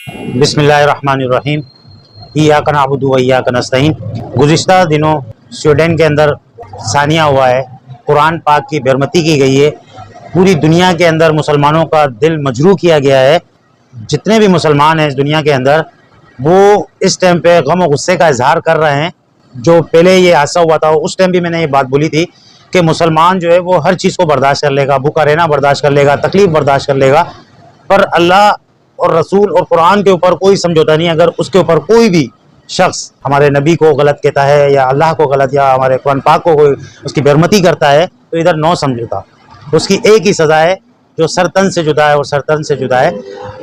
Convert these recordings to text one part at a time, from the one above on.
बिस्मिल्लाहिर्रहमानिर्रहीम। इय्याका नअबुदु व इय्याका नस्तईन। गुज़िश्ता दिनों स्वीडन के अंदर सानिया हुआ है, कुरान पाक की बेरमती की गई है। पूरी दुनिया के अंदर मुसलमानों का दिल मजरूह किया गया है। जितने भी मुसलमान हैं इस दुनिया के अंदर, वो इस टाइम पे गम और गुस्से का इजहार कर रहे हैं। जो पहले ये हादसा हुआ था उस टाइम भी मैंने ये बात बोली थी कि मुसलमान जो है वो हर चीज़ को बर्दाश्त कर लेगा, भूखा रहना बर्दाश्त कर लेगा, तकलीफ बर्दाश्त कर लेगा, पर अल्लाह और रसूल और कुरान के ऊपर कोई समझौता नहीं। अगर उसके ऊपर कोई भी शख्स हमारे नबी को गलत कहता है या अल्लाह को गलत या हमारे कुरान पाक को कोई उसकी बेरमती करता है तो इधर नो समझौता, उसकी एक ही सज़ा है जो सरतन से जुदा है और सरतन से जुदा है।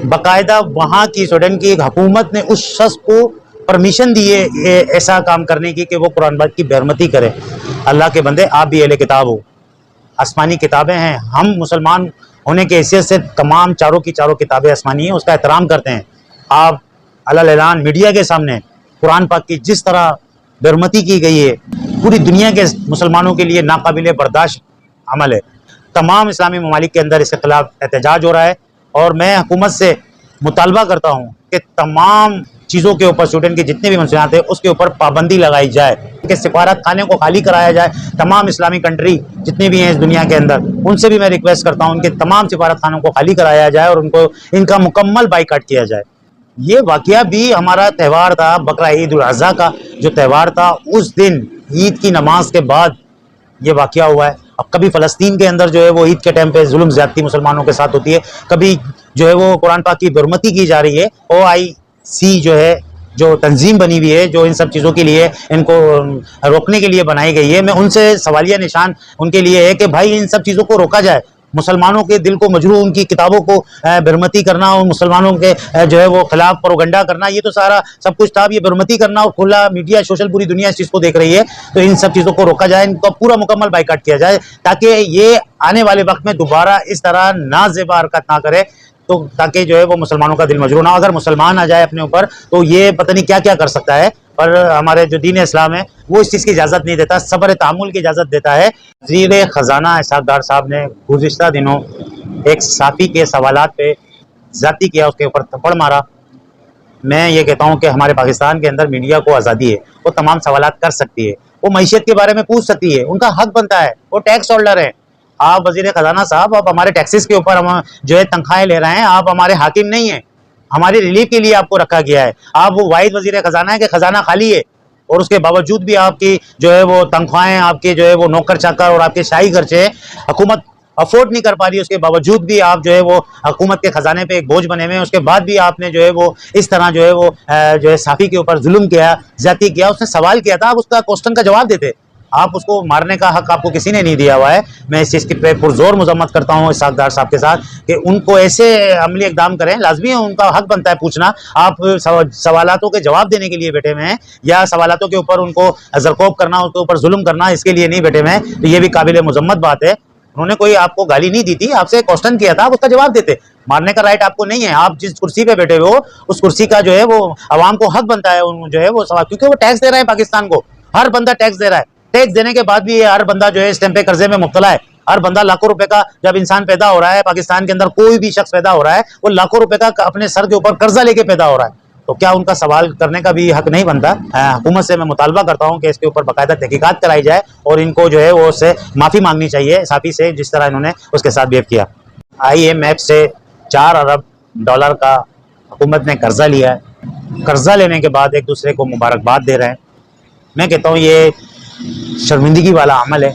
बाकायदा वहाँ की स्वीडन की एक हुकूमत ने उस शख्स को परमिशन दी है ऐसा काम करने की कि वो कुरान पाक की बेरमती करे। अल्लाह के बंदे, आप भी अहले किताब हो, आसमानी किताबें हैं। हम मुसलमान होने की हैसियत से तमाम चारों की चारों किताबें आसमानी हैं, उसका एहतराम करते हैं। आप अलल ऐलान मीडिया के सामने कुरान पाक की जिस तरह बेरमती की गई है, पूरी दुनिया के मुसलमानों के लिए नाकाबिले बर्दाश्त अमल है। तमाम इस्लामी ममालिक के अंदर इसके खिलाफ एहतजाज हो रहा है और मैं हुकूमत से मुतालबा करता हूँ कि तमाम चीज़ों के ऊपर स्वीडन की जितने भी मंसूबात है उसके ऊपर पाबंदी लगाई जाए, कि सिफारत खाने को खाली कराया जाए। तमाम इस्लामी कंट्री जितने भी हैं इस दुनिया के अंदर, उनसे भी मैं रिक्वेस्ट करता हूँ उनके तमाम सिफारत खानों को खाली कराया जाए और उनको इनका मुकम्मल बाइकाट किया जाए। ये वाक़या भी हमारा त्यौहार था, बकरा ईद उल अज़हा का जो त्यौहार था, उस दिन ईद की नमाज के बाद ये वाक़या हुआ है। अब कभी फ़लस्तीन के अंदर जो है वो ईद के टाइम पे जुल्म ज़्यादती मुसलमानों के साथ होती है, कभी जो है वो कुरान पाक की बेरमती की जा रही है। OIC जो है, जो तंजीम बनी हुई है, जो इन सब चीज़ों के लिए इनको रोकने के लिए बनाई गई है, मैं उनसे सवालिया निशान उनके लिए है कि भाई इन सब चीज़ों को रोका जाए। मुसलमानों के दिल को मजरूह उनकी किताबों को बेरमती करना और मुसलमानों के जो है वो खिलाफ प्रोगंडा करना, ये तो सारा सब कुछ था। ये बेरमती करना और खुला मीडिया सोशल पूरी दुनिया इस चीज़ को देख रही है, तो इन सब चीज़ों को रोका जाए, इनका पूरा मुकम्मल बाइकाट किया जाए ताकि ये आने वाले वक्त में दोबारा इस तरह नाज़ेबा हरकत ना करे, तो ताकि जो है वो मुसलमानों का दिल मजरूह ना हो। अगर मुसलमान आ जाए अपने ऊपर तो ये पता नहीं क्या क्या कर सकता है, पर हमारे जो दीन इस्लाम है वो इस चीज़ की इजाज़त नहीं देता, सब्र तामुल की इजाज़त देता है। वज़ीर ख़जाना इसहाक़ डार साहब ने गुज़िश्ता दिनों एक साफ़ी के सवालात पे ज़्यादती किया, उसके ऊपर थप्पड़ मारा। मैं ये कहता हूँ कि हमारे पाकिस्तान के अंदर मीडिया को आज़ादी है, वो तमाम सवालात कर सकती है, वो मईशत के बारे में पूछ सकती है, उनका हक बनता है, वो टैक्स होल्डर है। आप वज़ीर ख़जाना साहब, आप हमारे टैक्सेस के ऊपर हम जो है तनख्वाहें ले रहे हैं, आप हमारे हाकिम नहीं हैं, हमारी रिलीफ के लिए आपको रखा गया है। आप वो वाहिद वज़ीर ख़जाना है कि ख़जाना खाली है और उसके बावजूद भी आपकी जो है वो तनख्वाहें, आपके जो है वो नौकर चाकर और आपके शाही खर्चे हुकूमत अफोर्ड नहीं कर पा रही है। उसके बावजूद भी आप जो है वो हुकूमत के ख़जाने पे एक बोझ बने हुए हैं। उसके बाद भी आपने जो है वो इस तरह जो है वो जो है साफ़ी के ऊपर जुल्म किया, ज़्यादती किया। उसने सवाल किया था, आप उसका क्वेश्चन का जवाब देते। आप उसको मारने का हक आपको किसी ने नहीं दिया हुआ है। मैं इस चीज़ की पुरजोर मजम्मत करता हूँ इसहाक़ डार साहब के साथ कि उनको ऐसे अमली इक़दाम करें, लाजमी है, उनका हक बनता है पूछना। आप सवालातों के जवाब देने के लिए बैठे हुए हैं या सवालातों के ऊपर उनको ज़रकोब करना, उसके ऊपर जुल्म करना, इसके लिए नहीं बैठे हुए हैं। तो ये भी काबिल मजम्मत बात है। उन्होंने कोई आपको गाली नहीं दी थी, आपसे क्वेश्चन किया था, आप उसका जवाब देते। मारने का राइट आपको नहीं है। आप जिस कुर्सी पे बैठे हुए हो उस कुर्सी का जो है वो अवाम को हक बनता है जो है वो सवाल, क्योंकि वो टैक्स दे रहे हैं पाकिस्तान को। हर बंदा टैक्स दे रहा है, टैक्स देने के बाद भी हर बंदा जो है इस टाइम पे कर्जे में मुब्तला है। हर बंदा लाखों रुपए का जब इंसान पैदा हो रहा है, पाकिस्तान के अंदर कोई भी शख्स पैदा हो रहा है, वो लाखों रुपए का अपने सर के ऊपर कर्जा लेके पैदा हो रहा है, तो क्या उनका सवाल करने का भी हक नहीं बनता? हुकूमत से मैं मुतालबा करता हूँ कि इसके ऊपर बाकायदा तहकीकात कराई जाए और इनको जो है वो उससे माफ़ी मांगनी चाहिए साफ़ी से, जिस तरह इन्होंने उसके साथ बिहेव किया। IMF से 4 अरब डॉलर का हुकूमत ने कर्जा लिया है, कर्जा लेने के बाद एक दूसरे को मुबारकबाद दे रहे हैं। मैं कहता हूँ ये शर्मिंदगी वाला अमल है।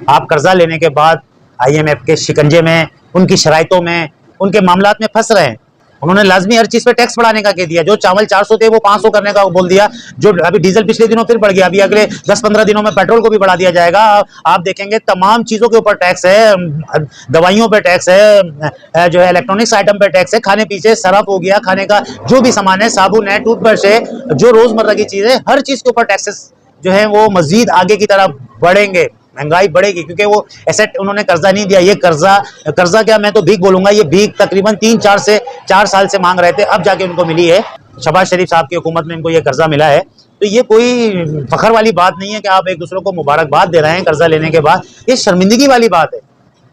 आप कर्जा लेने के बाद IMF के शिकंजे में, उनकी शराइतों में, उनके मामलात में फंस रहे हैं। उन्होंने लाजमी हर चीज़ पे टैक्स बढ़ाने का कह दिया। जो चावल 400 थे वो 500 करने का बोल दिया। जो अभी डीजल पिछले दिनों फिर बढ़ गया, अभी अगले 10-15 दिनों में पेट्रोल को भी बढ़ा दिया जाएगा। आप देखेंगे तमाम चीज़ों के ऊपर टैक्स है, दवाइयों पे टैक्स है, जो है इलेक्ट्रॉनिक्स आइटम पे टैक्स है, खाने पीछे सरफ हो गया, खाने का जो भी सामान है, साबुन है, टूथब्रश है, जो रोज़मर्रा की चीज़ है, हर चीज़ के ऊपर टैक्सेस जो है वो मजीद आगे की तरफ बढ़ेंगे, महंगाई बढ़ेगी, क्योंकि वो एसेट उन्होंने कर्जा नहीं दिया। ये कर्जा क्या, मैं तो भीख बोलूंगा, ये भीख तकरीबन 3-4 साल से मांग रहे थे, अब जाके उनको मिली है। शहबाज शरीफ साहब की हुकूमत में इनको ये कर्जा मिला है। तो ये कोई फखर वाली बात नहीं है कि आप एक दूसरे को मुबारकबाद दे रहे हैं कर्जा लेने के बाद, ये शर्मिंदगी वाली बात है।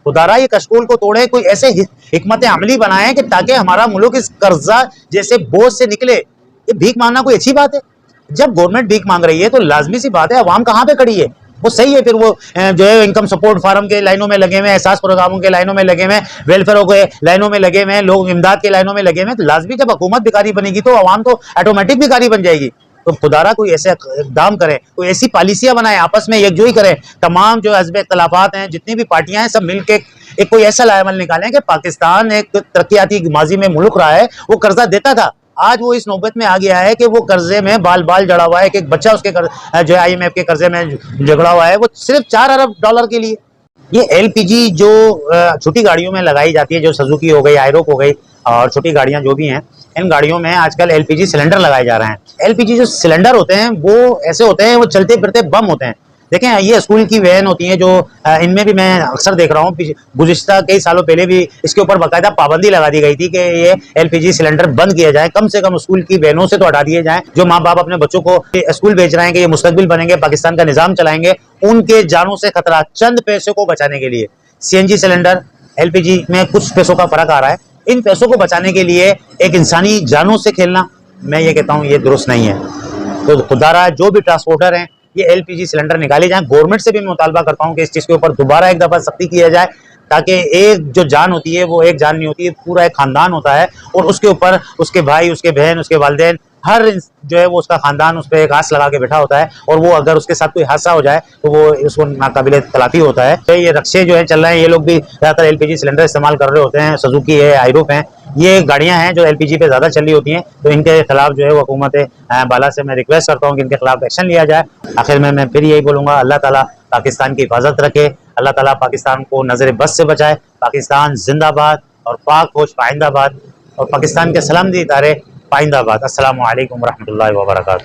खुदारा ये कशकोल को तोड़े, कोई ऐसे हिकमत अमली बनाए कि ताकि हमारा मुल्क इस कर्जा जैसे बोझ से निकले। ये भीख मांगना कोई अच्छी बात है? जब गवर्नमेंट भीख मांग रही है तो लाजमी सी बात है अवाम कहाँ पे खड़ी है, वो सही है। फिर वो जो है इनकम सपोर्ट फार्म के लाइनों में लगे हुए हैं, एहसास प्रोग्रामों के लाइनों में लगे हुए हैं, वेलफेयर के लाइनों में लगे हुए हैं, लोग इमदाद के लाइनों में लगे हुए हैं। तो लाजमी जब हुकूमत भिखारी बनेगी तो अवाम तो ऑटोमेटिक भिखारी बन जाएगी। तो खुदारा कोई ऐसे इकदाम करे, कोई ऐसी पॉलिसियां बनाए, आपस में यकजुई करें, तमाम जो हज़्ब इख्तलाफात हैं, जितनी भी पार्टियां हैं, सब मिलकर एक कोई ऐसा लाएमल निकालें कि पाकिस्तान एक तरक्याती माजी में मुल्क रहा है, वो कर्जा देता था, आज वो इस नौबत में आ गया है कि वो कर्जे में बाल बाल जड़ा हुआ है। एक बच्चा उसके जो IMF के कर्जे में झगड़ा हुआ है, वो सिर्फ $4 अरब के लिए। ये LPG जो छोटी गाड़ियों में लगाई जाती है, जो सुजुकी हो गई, आयरोक हो गई और छोटी गाड़ियां जो भी हैं, इन गाड़ियों में आजकल LPG सिलेंडर लगाए जा रहे हैं। LPG जो सिलेंडर होते हैं वो ऐसे होते हैं, वो चलते फिरते बम होते हैं। देखें, ये स्कूल की वैन होती है जो इनमें भी मैं अक्सर देख रहा हूँ, गुज़िश्ता कई सालों पहले भी इसके ऊपर बाकायदा पाबंदी लगा दी गई थी कि ये LPG सिलेंडर बंद किया जाए, कम से कम स्कूल की वैनों से तो हटा दिए जाएं। जो माँ बाप अपने बच्चों को स्कूल भेज रहे हैं कि ये मुस्तकबिल बनेंगे, पाकिस्तान का निज़ाम चलाएंगे, उनके जानों से खतरा, चंद पैसे को बचाने के लिए CNG सिलेंडर LPG में कुछ पैसों का फर्क आ रहा है। इन पैसों को बचाने के लिए एक इंसानी जानों से खेलना, मैं ये कहता हूँ ये दुरुस्त नहीं है। तो खुदारा जो भी ट्रांसपोर्टर हैं, ये LPG सिलेंडर निकाले जाएं। गवर्नमेंट से भी मैं मुतालबा करता हूँ कि इस चीज़ के ऊपर दोबारा एक दफ़ा सख्ती किया जाए, ताकि एक जो जान होती है वो एक जान नहीं होती है, पूरा एक ख़ानदान होता है और उसके ऊपर उसके भाई, उसके बहन, उसके वालिदैन, हर जो है वो उसका ख़ानदान उस पर एक आस लगा के बैठा होता है। और वो अगर उसके साथ कोई हादसा हो जाए तो वो उसको नाकाबिले तलाफ़ी होता है। तो ये रक्शे जो है चल रहे हैं, ये लोग भी ज़्यादातर LPG सिलेंडर इस्तेमाल कर रहे होते हैं। सुजुकी है, आयरूफ हैं, ये गाड़ियां हैं जो LPG पे ज़्यादा चल रही होती हैं। तो इनके खिलाफ जो है हुकूमत बाला से मैं रिक्वेस्ट करता हूँ कि इनके खिलाफ एक्शन लिया जाए। आखिर में मैं फिर यही बोलूँगा, अल्लाह ताला पाकिस्तान की हिफाजत रखे, अल्लाह ताला पाकिस्तान को नज़र बस से बचाए। पाकिस्तान जिंदाबाद और पाक होश पाइंदाबाद, और पाकिस्तान के सलामती इदारे पाइंदाबाद। अस्सलामु अलैकुम व रहमतुल्लाहि व बरकातहू।